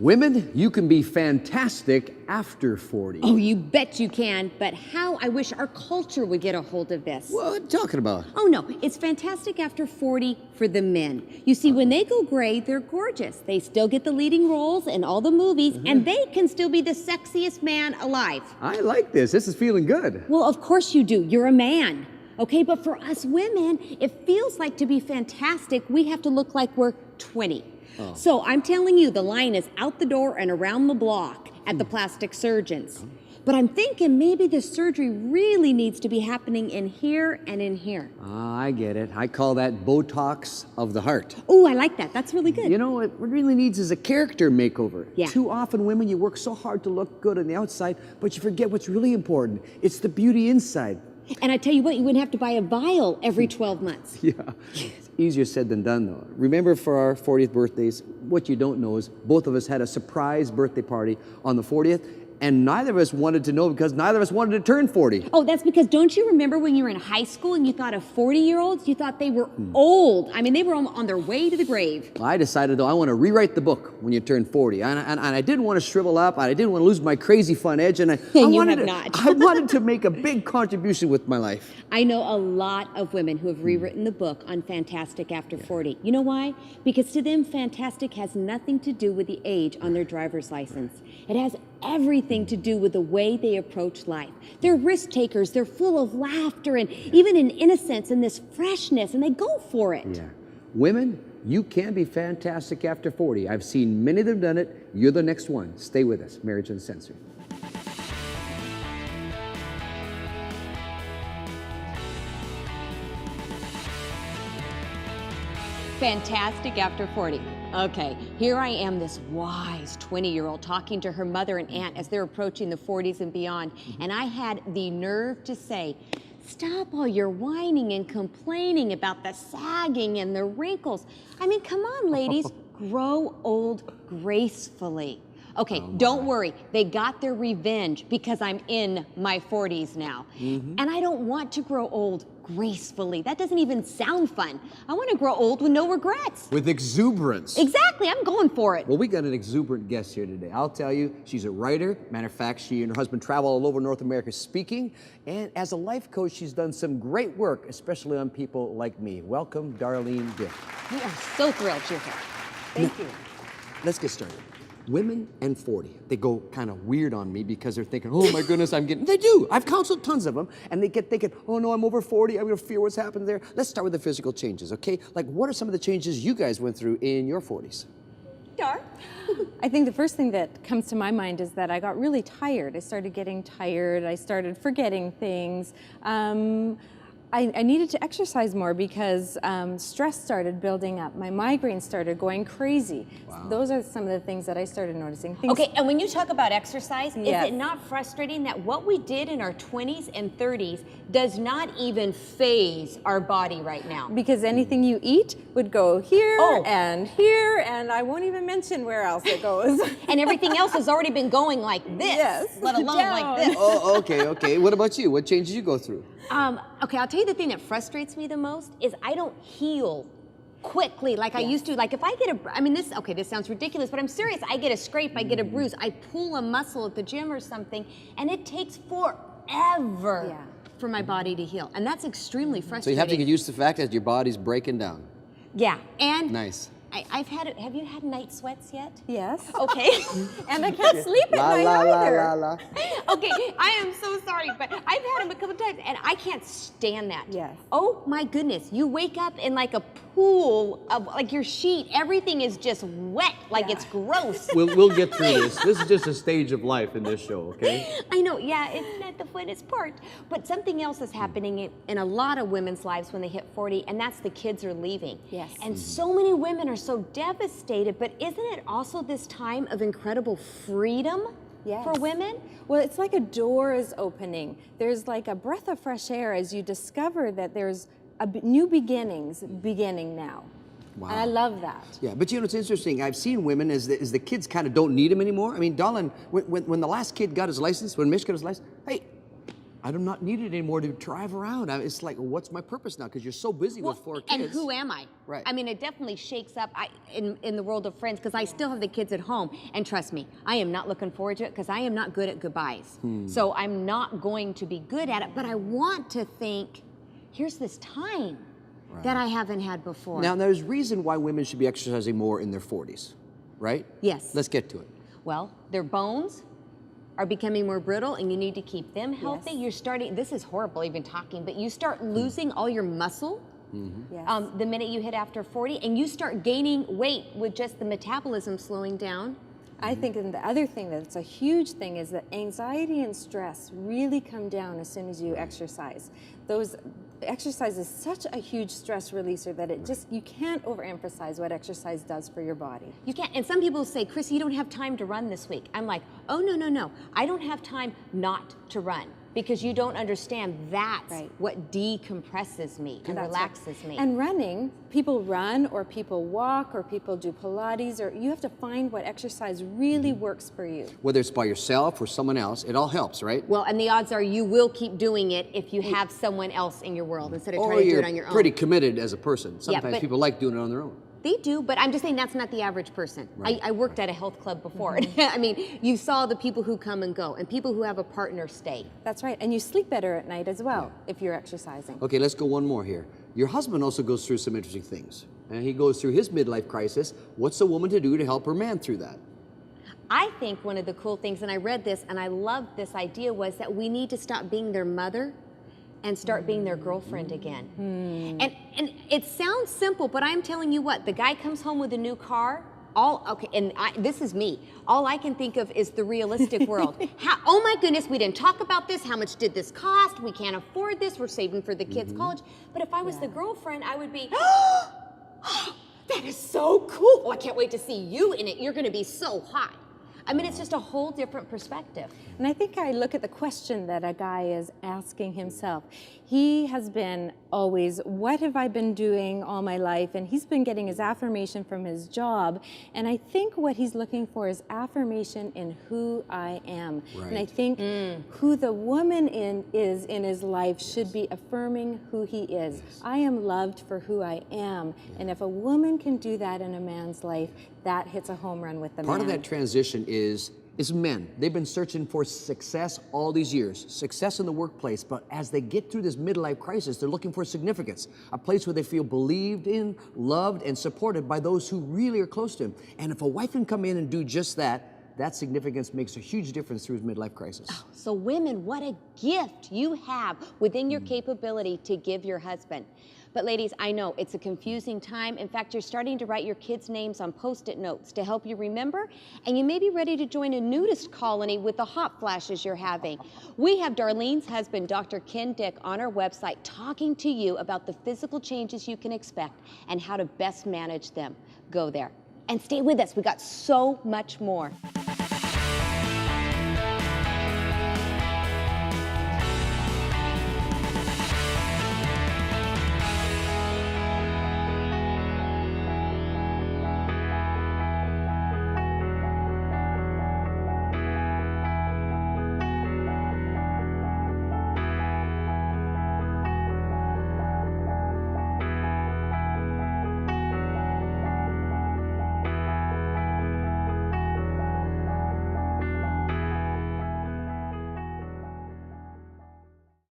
Women, you can be fantastic after 40. Oh, you bet you can, but how I wish our culture would get a hold of this. What are you talking about? Oh no, it's fantastic after 40 for the men. You see, when they go gray, they're gorgeous. They still get the leading roles in all the movies, and they can still be the sexiest man alive. I like this. This is feeling good. Well, of course you do. You're a man. Okay, but for us women, it feels like to be fantastic, we have to look like we're 20. Oh. So I'm telling you, the line is out the door and around the block at the plastic surgeons. But I'm thinking maybe the surgery really needs to be happening in here and in here. Ah, I get it. I call that Botox of the heart. Oh, I like that. That's really good. You know, what really needs is a character makeover. Yeah. Too often, women, you work so hard to look good on the outside, but you forget what's really important. It's the beauty inside. And I tell you what, you wouldn't have to buy a vial every 12 months. Yeah, it's easier said than done, though. Remember, for our 40th birthdays, what you don't know is both of us had a surprise birthday party on the 40th, and neither of us wanted to know because neither of us wanted to turn 40. Oh, that's because don't you remember when you were in high school and you thought of 40-year-olds, you thought they were old. I mean, they were on their way to the grave. I decided, though, I want to rewrite the book when you turn 40. And I didn't want to shrivel up. I didn't want to lose my crazy fun edge. And I wanted to make a big contribution with my life. I know a lot of women who have rewritten the book on Fantastic After 40. You know why? Because to them, Fantastic has nothing to do with the age on their driver's license. It has everything to do with the way they approach life. They're risk takers. They're full of laughter and even an innocence and this freshness, and they go for it. Yeah. Women, you can be fantastic after 40. I've seen many of them done it. You're the next one. Stay with us. Marriage Uncensored. Fantastic after 40. Okay, here I am, this wise 20-year-old talking to her mother and aunt as they're approaching the 40s and beyond, and I had the nerve to say, stop all your whining and complaining about the sagging and the wrinkles. I mean, come on, ladies, grow old gracefully. Okay, don't worry, they got their revenge because I'm in my 40s now. And I don't want to grow old gracefully. That doesn't even sound fun. I want to grow old with no regrets. With exuberance. Exactly, I'm going for it. Well, we got an exuberant guest here today. I'll tell you, she's a writer. Matter of fact, she and her husband travel all over North America speaking. And as a life coach, she's done some great work, especially on people like me. Welcome, Darlene Dick. We are so thrilled you're here. Thank you. Let's get started. Women and 40, they go kind of weird on me because they're thinking, oh my goodness, they do. I've counseled tons of them, and they get thinking, oh no, I'm over 40, I'm gonna fear what's happened there. Let's start with the physical changes, okay? Like, what are some of the changes you guys went through in your 40s? Dar? I think the first thing that comes to my mind is that I got really tired. I started getting tired, I started forgetting things. I needed to exercise more because stress started building up. My migraine started going crazy. Wow. So those are some of the things that I started noticing. Okay, and when you talk about exercise, Yes. is it not frustrating that what we did in our 20s and 30s does not even phase our body right now? Because anything you eat would go here Oh. and here, and I won't even mention where else it goes. And everything else has already been going like this, Yes, let alone down. like this. Oh, okay. What about you? What changes you go through? Okay, I'll tell you the thing that frustrates me the most is I don't heal quickly like I used to. Like if I get this sounds ridiculous, but I'm serious. I get a scrape, I get a bruise, I pull a muscle at the gym or something, and it takes forever for my body to heal. And that's extremely frustrating. So you have to get used to the fact that your body's breaking down. Yeah, and Nice. I've had it. Have you had night sweats yet? Yes. Okay. And I can't sleep at La night la la either. la la. Okay, I am so sorry, but I've had them a couple times, and I can't stand that. Yes. Oh my goodness, you wake up in like a pool of like your sheet. Everything is just wet, like it's gross. We'll get through this. This is just a stage of life in this show, okay? I know, yeah, it's not the funnest part. But something else is happening in a lot of women's lives when they hit 40, and that's the kids are leaving. Yes. And so many women are so devastated, but isn't it also this time of incredible freedom for women? Well, it's like a door is opening. There's like a breath of fresh air as you discover that there's new beginnings beginning now. Wow. And I love that. Yeah, but you know, it's interesting. I've seen women as the kids kind of don't need them anymore. I mean, Darlene, when the last kid got his license, when Mitch got his license, hey, I'm not needed anymore to drive around. It's like, what's my purpose now? Because you're so busy with 4 kids. And who am I? Right. I mean, it definitely shakes up in the world of friends, because I still have the kids at home. And trust me, I am not looking forward to it, because I am not good at goodbyes. So I'm not going to be good at it, but I want to think, here's this time that I haven't had before. Now, there's reason why women should be exercising more in their 40s, right? Yes. Let's get to it. Well, their bones are becoming more brittle, and you need to keep them healthy. Yes. You're starting, this is horrible even talking, but you start losing all your muscle Yes. the minute you hit after 40, and you start gaining weight with just the metabolism slowing down. I think, and the other thing that's a huge thing is that anxiety and stress really come down as soon as you exercise. Exercise is such a huge stress releaser that it just, you can't overemphasize what exercise does for your body. You can't, and some people say, Chrissy, you don't have time to run this week. I'm like, oh, no. I don't have time not to run, because you don't understand that's what decompresses me and relaxes me. And running, people run or people walk or people do Pilates, or you have to find what exercise really works for you. Whether it's by yourself or someone else, it all helps, right? Well, and the odds are you will keep doing it if you have someone else in your world instead of trying to do it on your own. Or you're pretty committed as a person. Sometimes but people like doing it on their own. They do, but I'm just saying that's not the average person. I worked at a health club before. I mean, you saw the people who come and go, and people who have a partner stay. That's right, and you sleep better at night as well if you're exercising. Okay, let's go one more here. Your husband also goes through some interesting things. And he goes through his midlife crisis. What's a woman to do to help her man through that? I think one of the cool things, and I read this and I loved this idea, was that we need to stop being their mother and start being their girlfriend again. And it sounds simple, but I'm telling you what, the guy comes home with a new car, this is me. All I can think of is the realistic world. Oh my goodness, we didn't talk about this. How much did this cost? We can't afford this. We're saving for the kids' college. But if I was the girlfriend, I would be, that is so cool. Oh, I can't wait to see you in it. You're gonna be so hot. I mean, it's just a whole different perspective. And I think I look at the question that a guy is asking himself. He has been always, what have I been doing all my life? And he's been getting his affirmation from his job. And I think what he's looking for is affirmation in who I am. Right. And I think who the woman is in his life should be affirming who he is. I am loved for who I am. And if a woman can do that in a man's life, that hits a home run with the man. Part of that transition is men. They've been searching for success all these years, success in the workplace, but as they get through this midlife crisis, they're looking for significance, a place where they feel believed in, loved, and supported by those who really are close to them. And if a wife can come in and do just that, that significance makes a huge difference through his midlife crisis. So women, what a gift you have within your capability to give your husband. But ladies, I know it's a confusing time. In fact, you're starting to write your kids' names on Post-it notes to help you remember, and you may be ready to join a nudist colony with the hot flashes you're having. We have Darlene's husband, Dr. Ken Dick, on our website talking to you about the physical changes you can expect and how to best manage them. Go there. And stay with us. We got so much more.